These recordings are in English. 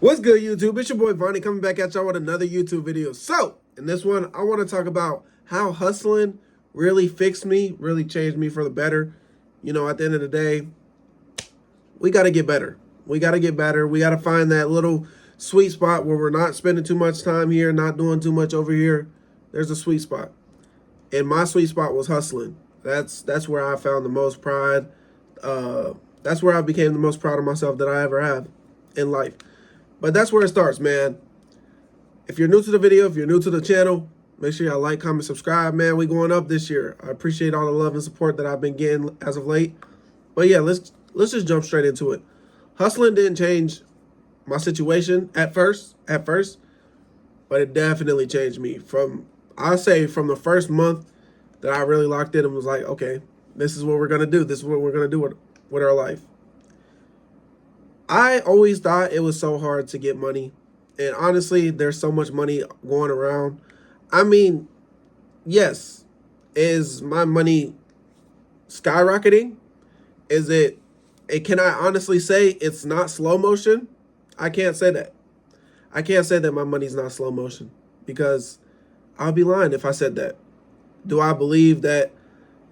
What's good, YouTube? It's your boy Vonnie coming back at y'all with another YouTube video. So, in this one, I want to talk about how hustling really fixed me, really changed me for the better. You know, at the end of the day, we got to get better. We got to get better. We got to find that little sweet spot where we're not spending too much time here, not doing too much over here. There's a sweet spot. And my sweet spot was hustling. That's where I found the most pride. That's where I became the most proud of myself that I ever have in life. But that's where it starts, man. If you're new to the video, if you're new to the channel, make sure y'all like, comment, subscribe, man. We going up this year. I appreciate all the love and support that I've been getting as of late. But yeah, let's just jump straight into it. Hustling didn't change my situation at first, but it definitely changed me. I say from the first month that I really locked in and was like, okay, this is what we're gonna do. This is what we're gonna do with our life. I always thought it was so hard to get money. And honestly, there's so much money going around. I mean, yes, is my money skyrocketing? Can I honestly say it's not slow motion? I can't say that. I can't say that my money's not slow motion because I'll be lying if I said that. Do I believe that,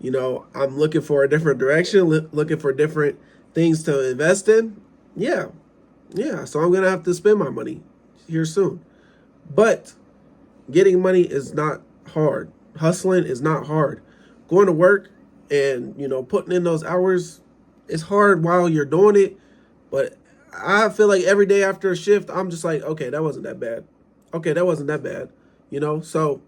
I'm looking for a different direction, looking for different things to invest in? Yeah. So I'm going to have to spend my money here soon. But getting money is not hard. Hustling is not hard. Going to work and, putting in those hours, it's hard while you're doing it. But I feel like every day after a shift, I'm just like, okay, that wasn't that bad. Okay, that wasn't that bad. So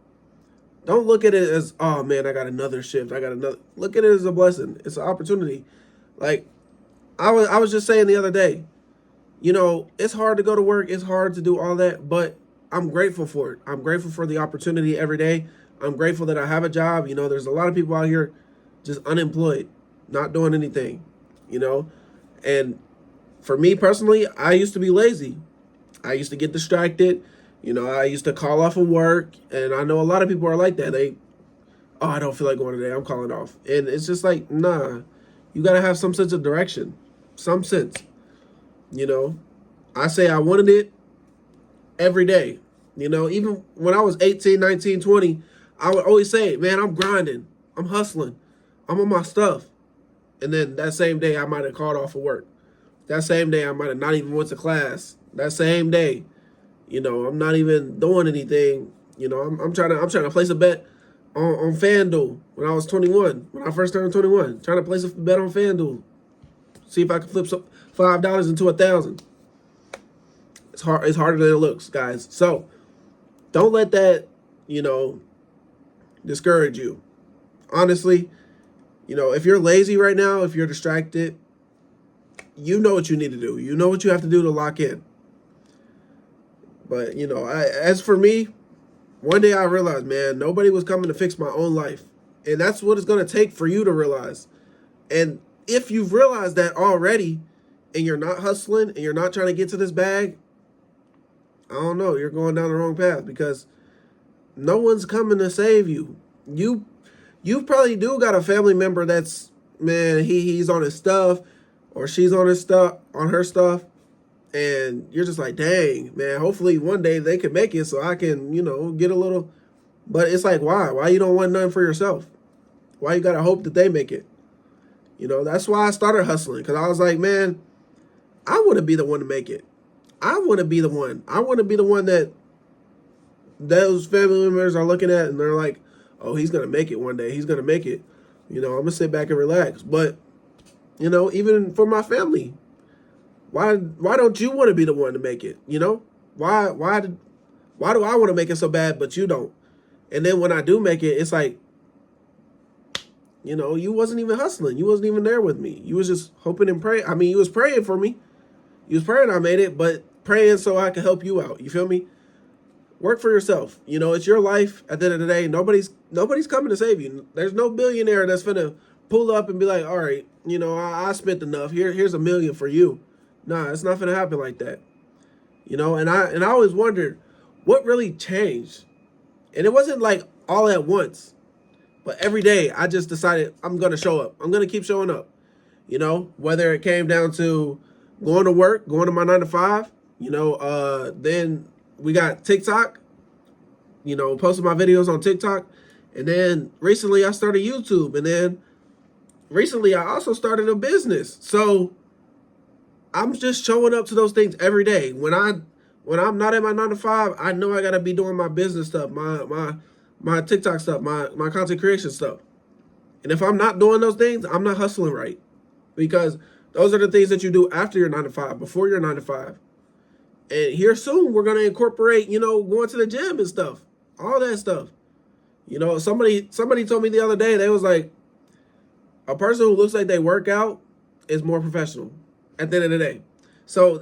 don't look at it as, oh man, I got another shift. Look at it as a blessing. It's an opportunity. Like, I was just saying the other day, it's hard to go to work. It's hard to do all that, but I'm grateful for it. I'm grateful for the opportunity every day. I'm grateful that I have a job. There's a lot of people out here just unemployed, not doing anything, and for me personally, I used to be lazy. I used to get distracted. I used to call off of work, and I know a lot of people are like that. I don't feel like going today. I'm calling off. And it's just like, nah, you got to have some sense of direction. Some sense, I say I wanted it every day, even when I was 18, 19, 20, I would always say, man, I'm grinding, I'm hustling, I'm on my stuff. And then that same day I might have called off of work. That same day I might have not even went to class. That same day, I'm not even doing anything. I'm trying to place a bet on FanDuel when I was 21, when I first turned 21, trying to place a bet on FanDuel. See if I can flip $5 into 1,000. It's hard. It's harder than it looks, guys. So don't let that, discourage you. Honestly, if you're lazy right now, if you're distracted, you know what you need to do. You know what you have to do to lock in. But, as for me, one day I realized, man, nobody was coming to fix my own life. And that's what it's going to take for you to realize. And if you've realized that already and you're not hustling and you're not trying to get to this bag, I don't know, you're going down the wrong path because no one's coming to save you. You probably do got a family member that's, man, he's on his stuff or she's on her stuff. And you're just like, dang, man, hopefully one day they can make it so I can, get a little. But it's like, why? Why you don't want nothing for yourself? Why you got to hope that they make it? That's why I started hustling. Because I was like, man, I want to be the one to make it. I want to be the one. I want to be the one that those family members are looking at and they're like, oh, he's going to make it one day. He's going to make it. I'm going to sit back and relax. But, even for my family, why don't you want to be the one to make it? Why do I want to make it so bad, but you don't? And then when I do make it, it's like, you wasn't even hustling. You wasn't even there with me. You was just hoping and praying. I mean, you was praying for me. You was praying I made it, but praying so I could help you out. You feel me? Work for yourself. It's your life. At the end of the day, nobody's coming to save you. There's no billionaire that's finna pull up and be like, all right, I spent enough. Here's $1 million for you. Nah, it's not gonna happen like that. And I always wondered what really changed. And it wasn't like all at once. But every day I just decided I'm going to show up. I'm going to keep showing up. Whether it came down to going to work, going to my 9 to 5, Then we got TikTok, posting my videos on TikTok. And then recently I started YouTube. And then recently I also started a business. So I'm just showing up to those things every day. When I'm not at my 9 to 5, I know I gotta be doing my business stuff, my TikTok stuff, my content creation stuff. And if I'm not doing those things, I'm not hustling right. Because those are the things that you do after your 9 to 5, before your 9 to 5. And here soon we're gonna incorporate, going to the gym and stuff. All that stuff. Somebody told me the other day, they was like, a person who looks like they work out is more professional at the end of the day. So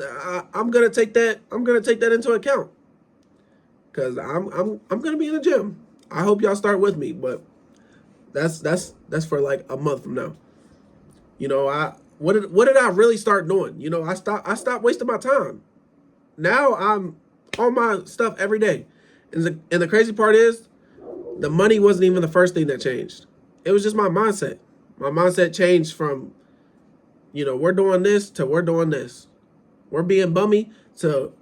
I'm gonna take that. I'm gonna take that into account, because I'm gonna be in the gym. I hope y'all start with me, but that's for like a month from now. What did I really start doing? I stopped wasting my time. Now I'm on my stuff every day, and the crazy part is, the money wasn't even the first thing that changed. It was just my mindset. My mindset changed from, we're doing this to we're doing this. We're being bummy to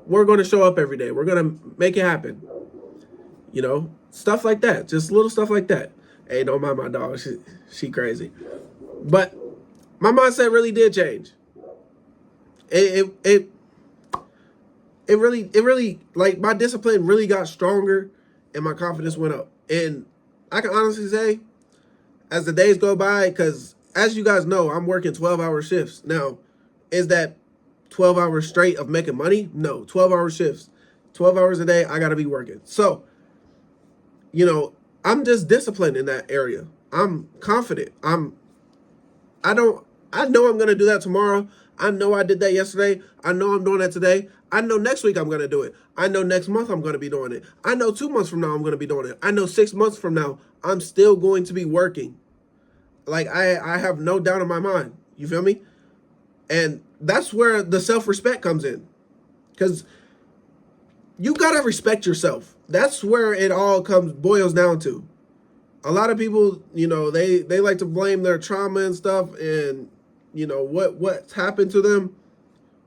we're going to show up every day. We're going to make it happen. Stuff like that. Just little stuff like that. Hey, don't mind my dog. She crazy. But my mindset really did change. It really, like, my discipline really got stronger and my confidence went up. And I can honestly say, as the days go by, because as you guys know, I'm working 12-hour shifts. Now, is that 12 hours straight of making money? No, 12-hour shifts. 12 hours a day, I got to be working. So, I'm just disciplined in that area. I'm confident. I know I'm going to do that tomorrow. I know I did that yesterday. I know I'm doing that today. I know next week I'm going to do it. I know next month I'm going to be doing it. I know 2 months from now I'm going to be doing it. I know 6 months from now I'm still going to be working. Like, I have no doubt in my mind. You feel me? And that's where the self-respect comes in. Because you got to respect yourself. That's where it all boils down to. A lot of people, they like to blame their trauma and stuff, and, what's happened to them.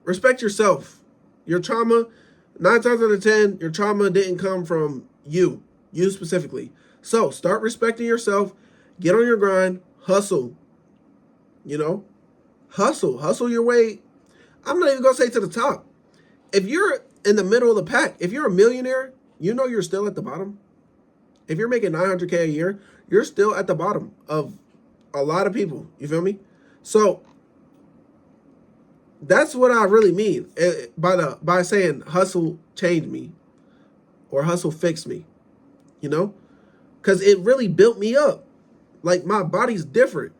Respect yourself. Your trauma, 9 times out of 10, your trauma didn't come from you specifically. So start respecting yourself. Get on your grind. Hustle. Hustle your way. I'm not even going to say to the top. If you're in the middle of the pack, if you're a millionaire, you're still at the bottom. If you're making $900K a year, you're still at the bottom of a lot of people. You feel me? So that's what I really mean by saying hustle changed me or hustle fixed me. Because it really built me up. Like, my body's different.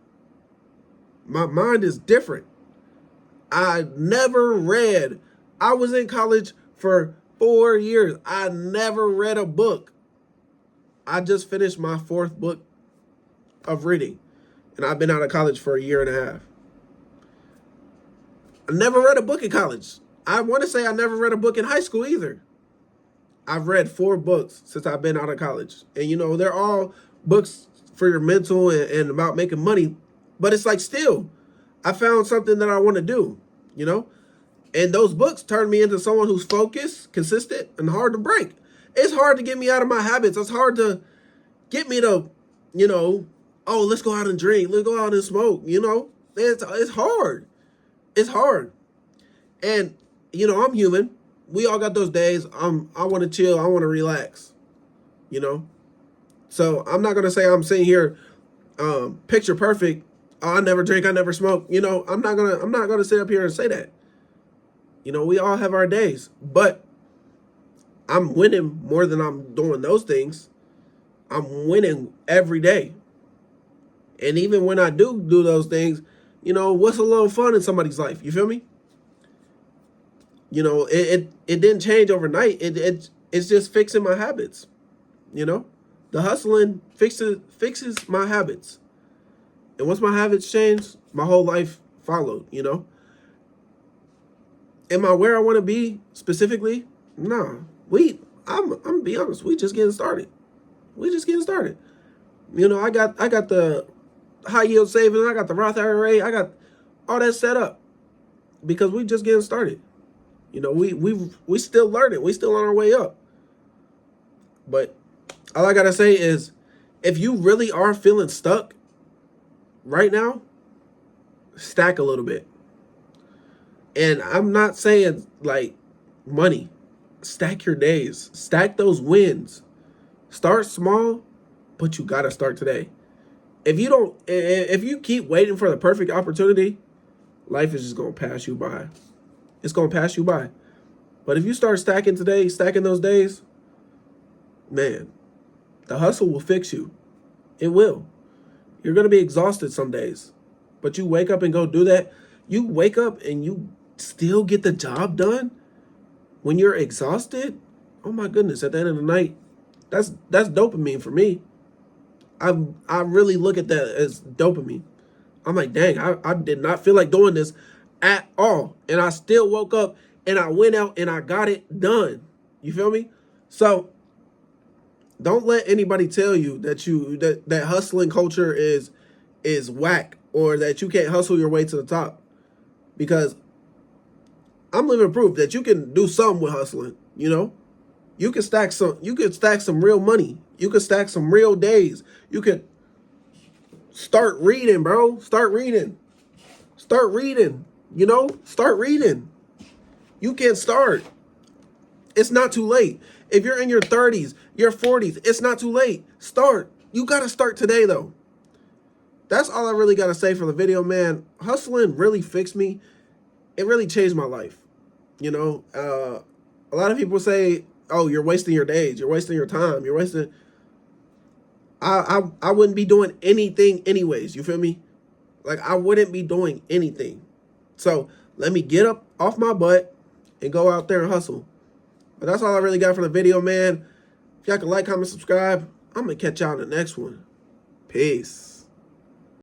My mind is different. I never read. I was in college for 4 years. I never read a book. I just finished my 4th book of reading. And I've been out of college for a year and a half. I never read a book in college. I want to say I never read a book in high school either. I've read 4 books since I've been out of college. And, they're all books for your mental and about making money. But it's like, still, I found something that I want to do, And those books turned me into someone who's focused, consistent, and hard to break. It's hard to get me out of my habits. It's hard to get me to, oh, let's go out and drink. Let's go out and smoke. It's hard. It's hard. And, I'm human. We all got those days. I want to chill. I want to relax, So I'm not going to say I'm sitting here picture perfect. Oh, I never drink. I never smoke. I'm not going to sit up here and say that. We all have our days. But I'm winning more than I'm doing those things. I'm winning every day. And even when I do those things, what's a little fun in somebody's life? You feel me? It didn't change overnight. It's just fixing my habits. The hustling fixes my habits. And once my habits change, my whole life followed, Am I where I want to be specifically? Nah. I'm gonna be honest, we just getting started. I got the high yield savings, I got the Roth IRA, I got all that set up because we just getting started. You know, we still learning. We still on our way up. But all I gotta say is, if you really are feeling stuck right now, stack a little bit. And I'm not saying like money. Stack your days. Stack those wins. Start small, but you gotta start today. If you keep waiting for the perfect opportunity, life is just gonna pass you by. It's gonna pass you by. But if you start stacking today, stacking those days, man, the hustle will fix you. It will. You're gonna be exhausted some days, but you wake up and go do that. You wake up and you still get the job done when you're exhausted. Oh my goodness! At the end of the night, that's dopamine for me. I really look at that as dopamine. I'm like, dang, I did not feel like doing this at all. And I still woke up and I went out and I got it done. You feel me? So don't let anybody tell you that hustling culture is whack, or that you can't hustle your way to the top. Because I'm living proof that you can do something with hustling, you know? You can stack some real money. You can stack some real days. You can start reading, bro. Start reading. Start reading. You know? Start reading. You can start. It's not too late. If you're in your 30s, your 40s, it's not too late. Start. You got to start today, though. That's all I really got to say for the video, man. Hustling really fixed me. It really changed my life. You know, a lot of people say, oh, you're wasting your days. You're wasting your time. You're wasting. I wouldn't be doing anything anyways. You feel me? Like, I wouldn't be doing anything. So let me get up off my butt and go out there and hustle. But that's all I really got for the video, man. If y'all can like, comment, subscribe, I'm going to catch y'all in the next one. Peace.